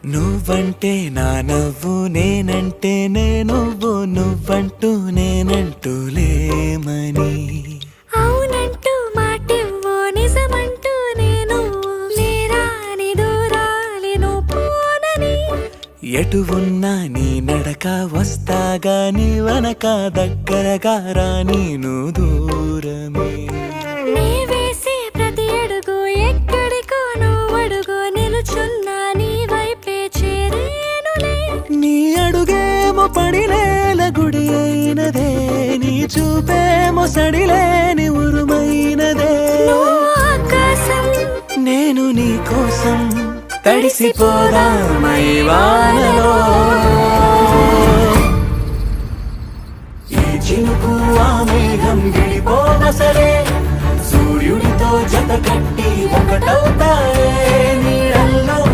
నువ్వంటే నా నవ్వు నేనంటే నువ్వు నువ్వంటూ నేనంటూ లేమని అవునంటూ మాటివ్వు నిజమంటూ నేను లేరాని దూరాలను పోనని ఎటు ఉన్నా నీ నడక వస్తాగా నీ వనక దగ్గరగా రాని నువ్వు దూరమే నీ వేసే ప్రతి అడుగు ఎక్కడికో నువ్వు అడుగు నిలుచున్నా నీ వైపే చేరేనులే నీ అడుగేమో పడినేల గుడి అయినదే నీ చూపేమో సడిలేని ఉరుమైనదే నువ్వు ఆకాశం నేను నీ కోసం తడిసిపోదామై వానలో ఈ చినుకు ఆ మేఘం గిడిపోన సరే సూర్యుడితో జత కట్టి ఒకటవుతాయే నీ